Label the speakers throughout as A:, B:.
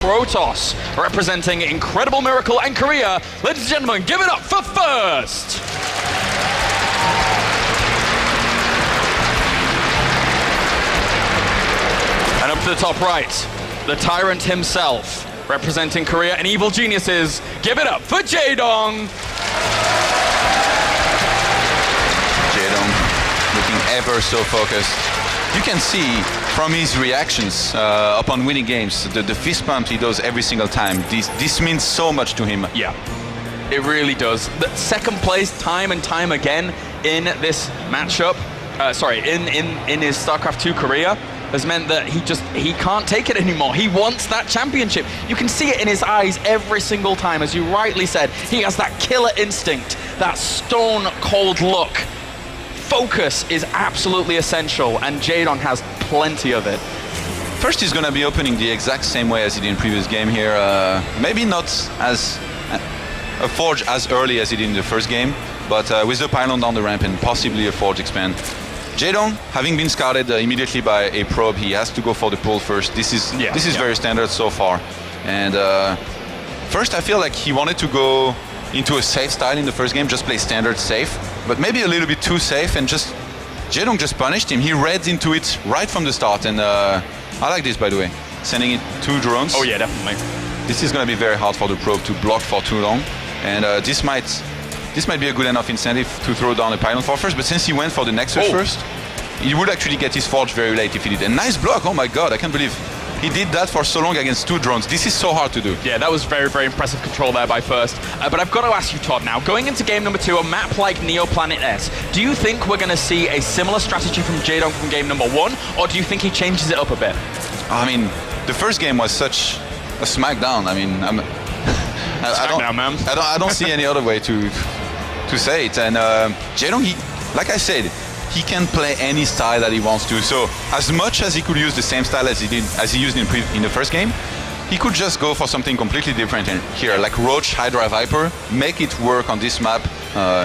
A: Protoss, representing Incredible Miracle and Korea. Ladies and gentlemen, give it up for first. And up to the top right, the Tyrant himself, representing Korea and Evil Geniuses. Give it up for Jaedong.
B: Jaedong looking ever so focused. You can see from his reactions upon winning games, the fist pump he does every single time. This means so much to him.
A: Yeah, it really does. The second place time and time again in this matchup, in his StarCraft2 career, has meant that he can't take it anymore. He wants that championship. You can see it in his eyes every single time. As you rightly said, he has that killer instinct, that stone cold look. Focus is absolutely essential, and Jaedong has plenty of it.
B: First, he's going to be opening the exact same way as he did in previous game here. Maybe not as a forge as early as he did in the first game, but with the pylon down the ramp and possibly a forge expand. Jaedong, having been scouted immediately by a probe, he has to go for the pull first. This is very standard so far. And first, I feel like he wanted to go into a safe style in the first game, just play standard safe, but maybe a little bit too safe, and Jaedong just punished him. He read into it right from the start, and I like this, by the way, sending it 2 drones.
A: Oh yeah, definitely.
B: This is going to be very hard for the probe to block for too long, and this might be a good enough incentive to throw down a pylon for first, but since he went for the Nexus first, he would actually get his forge very late if he did. A nice block, oh my god, I can't believe he did that for so long against 2 drones. This is so hard to do.
A: Yeah, that was very, very impressive control there by first. But I've got to ask you, Todd, now, going into game number 2, a map like Neoplanet S, do you think we're going to see a similar strategy from Jaedong from game number 1, or do you think he changes it up a bit?
B: I mean, the first game was such a smackdown. I mean, I don't see any other way to say it. And Jaedong, like I said, he can play any style that he wants to. So as much as he could use the same style as he used in the first game, he could just go for something completely different here, like Roach, Hydra, Viper, make it work on this map.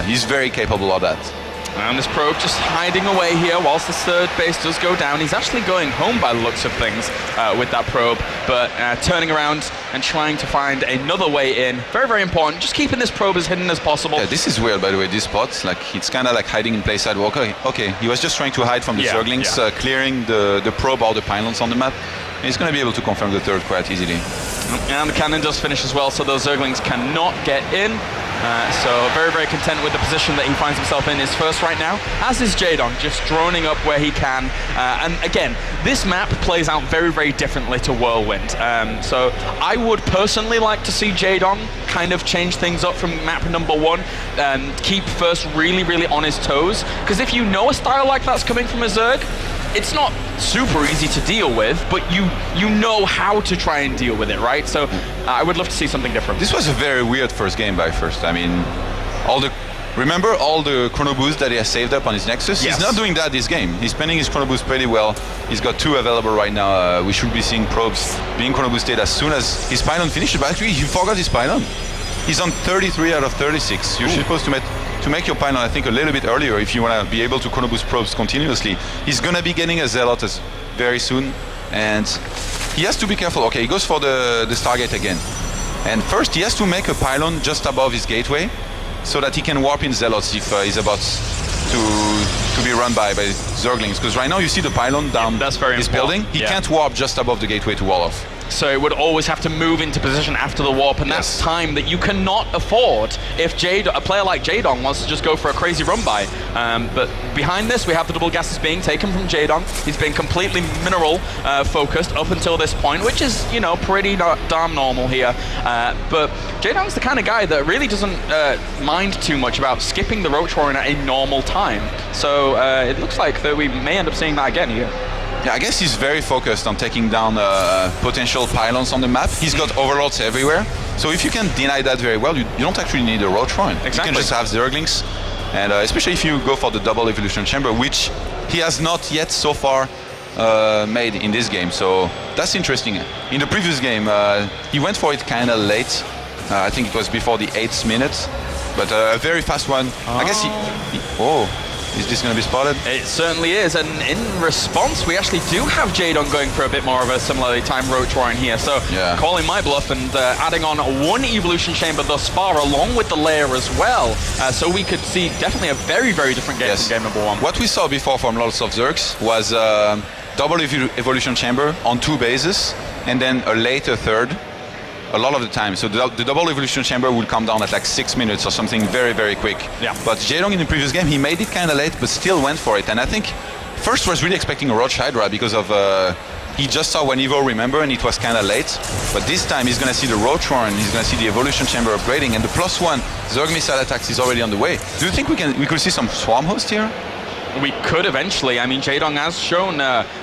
B: He's very capable of that.
A: And this probe just hiding away here whilst this third base does go down. He's actually going home by the looks of things with that probe, but turning around and trying to find another way in. Very, very important. Just keeping this probe as hidden as possible.
B: Yeah, this is weird, by the way, this spot. Like, it's kind of like hiding in plain sight. Okay, he was just trying to hide from the Zerglings, clearing the probe, all the pylons on the map. And he's going to be able to confirm the third quite easily.
A: And the cannon does finish as well, so those Zerglings cannot get in. So very, very content with the position that he finds himself in his first right now, as is Jaedong, just droning up where he can. And again, this map plays out very, very differently to Whirlwind. So I would personally like to see Jaedong kind of change things up from map number 1 and keep first really, really on his toes. Because if you know a style like that's coming from a Zerg, it's not super easy to deal with, but you know how to try and deal with it, right? So I would love to see something different.
B: This was a very weird first game by first. I mean, remember all the chrono boosts that he has saved up on his Nexus? Yes. He's not doing that this game. He's spending his chrono boost pretty well. He's got 2 available right now. We should be seeing probes being chrono boosted as soon as his pylon finishes, but actually he forgot his pylon. He's on 33 out of 36. You're supposed to make your pylon, I think, a little bit earlier if you want to be able to chrono boost probes continuously. He's going to be getting a Zealot very soon, and he has to be careful. Okay, he goes for the Stargate again. And first, he has to make a pylon just above his gateway so that he can warp in Zealots if he's about to be run by Zerglings. Because right now, you see the pylon down this building. He can't warp just above the gateway to wall off.
A: So it would always have to move into position after the warp, and that's time that you cannot afford if a player like Jaedong wants to just go for a crazy run by. But behind this, we have the double gases being taken from Jaedong. He's been completely mineral focused up until this point, which is, you know, pretty darn normal here. But Jaedong's the kind of guy that really doesn't mind too much about skipping the Roach Warren at a normal time. So it looks like that we may end up seeing that again here.
B: Yeah, I guess he's very focused on taking down potential pylons on the map. He's got overlords everywhere. So if you can deny that very well, you don't actually need a Roach Warren.
A: Exactly.
B: You can just have Zerglings. And especially if you go for the double evolution chamber, which he has not yet so far made in this game. So that's interesting. In the previous game, he went for it kind of late. I think it was before the 8th minute. But a very fast one. I guess Is this going to be spotted?
A: It certainly is, and in response, we actually do have Jaedong going for a bit more of a similarly timed Roach Warren here. So calling my bluff and adding on one Evolution Chamber thus far, along with the layer as well. So we could see definitely a very, very different game from game number 1.
B: What we saw before from lots of Zergs was double Evolution Chamber on 2 bases, and then a later third. A lot of the time. So the double Evolution Chamber will come down at like 6 minutes or something very, very quick.
A: Yeah.
B: But Jaedong in the previous game, he made it kind of late, but still went for it. And I think first was really expecting a Roach Hydra because of he just saw one Evo, remember, and it was kind of late. But this time he's going to see the Roach Warren, he's going to see the Evolution Chamber upgrading, and the +1 Zerg missile attacks is already on the way. Do you think we could see some Swarm Host here?
A: We could eventually. I mean, Jaedong has shown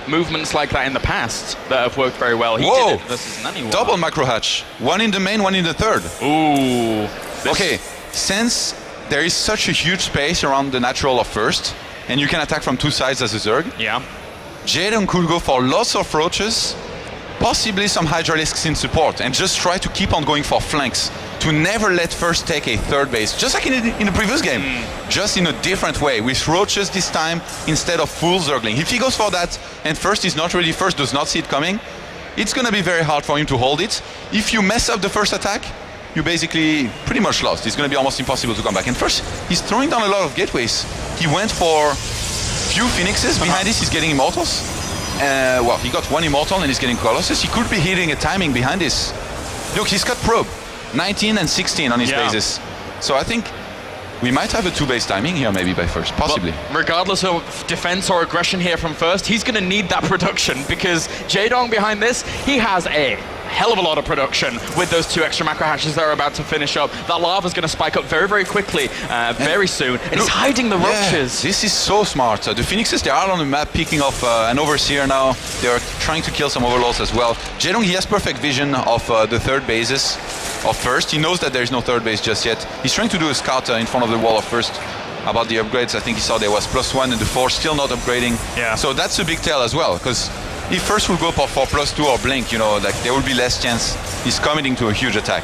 A: movements like that in the past that have worked very well. He did it versus Nani.
B: Double Macro Hatch. One in the main, one in the third.
A: Ooh.
B: Okay, since there is such a huge space around the natural of first, and you can attack from 2 sides as a Zerg, Jaedong could go for lots of Roaches, possibly some Hydralisks in support, and just try to keep on going for flanks, to never let first take a third base, just like in the previous game, just in a different way, with Roaches this time instead of full Zergling. If he goes for that and first is not ready, first does not see it coming, it's going to be very hard for him to hold it. If you mess up the first attack, you basically pretty much lost. It's going to be almost impossible to come back. And first, he's throwing down a lot of gateways. He went for few Phoenixes. Behind this, he's getting Immortals. Well, he got 1 Immortal and he's getting Colossus. He could be hitting a timing behind this. Look, he's got Probe. 19 and 16 on his bases. So I think we might have a 2-base timing here maybe by first, possibly.
A: Well, regardless of defense or aggression here from first, he's going to need that production because Jaedong behind this, he has a hell of a lot of production with those 2 extra macro hatches that are about to finish up. That lava's going to spike up very, very quickly, very soon. And he's hiding the Roaches.
B: This is so smart. The Phoenixes, they are on the map picking off an Overseer now. They are trying to kill some Overlords as well. Jaedong, he has perfect vision of the third bases of first. He knows that there is no third base just yet. He's trying to do a scout in front of the wall of first about the upgrades. I think he saw there was +1 and the 4 still not upgrading. So that's a big tell as well, because if first will go for +2 or blink, you know, like there will be less chance he's committing to a huge attack.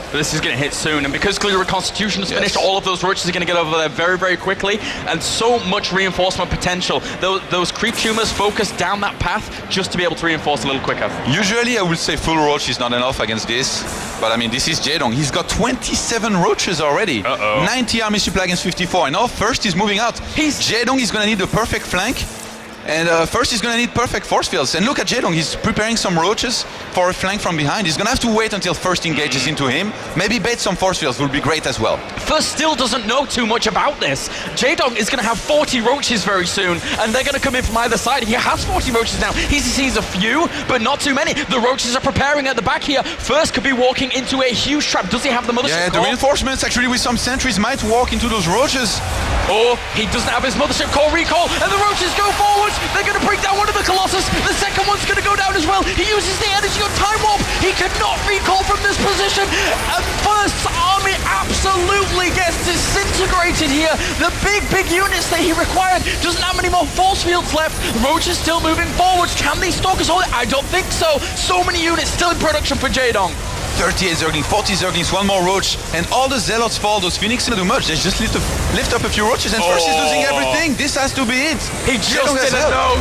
A: But this is going to hit soon, and because Clear Reconstitution is finished, all of those Roaches are going to get over there very, very quickly, and so much reinforcement potential. Those creep tumors focus down that path just to be able to reinforce a little quicker.
B: Usually I would say full Roach is not enough against this, but I mean, this is Jaedong. He's got 27 Roaches already. 90 army supply against 54, and now first he's moving out. Jaedong is going to need the perfect flank. And first he's going to need perfect force fields. And look at Jaedong, he's preparing some Roaches for a flank from behind. He's going to have to wait until first engages into him. Maybe bait some force fields will be great as well.
A: First still doesn't know too much about this. Jaedong is going to have 40 Roaches very soon, and they're going to come in from either side. He has 40 Roaches now. He sees a few, but not too many. The Roaches are preparing at the back here. First could be walking into a huge trap. Does he have the Mothership?
B: Yeah, the reinforcements actually with some sentries might walk into those Roaches.
A: Or he doesn't have his Mothership Core recall, and the Roaches go forward. They're going to bring down one of the Colossus. The second one's going to go down as well. He uses the energy on Time Warp. He cannot recall from this position. And First's army absolutely gets disintegrated here. The big, big units that he required doesn't have any more force fields left. Roach is still moving forwards. Can these Stalkers hold it? I don't think so. So many units still in production for Jaedong.
B: 38 Zerglings, 40 Zerglings, 1 more Roach, and all the Zealots fall. Those Phoenixes don't do much. They just lift up a few Roaches, and first he's losing everything. This has to be it.
A: He just didn't know.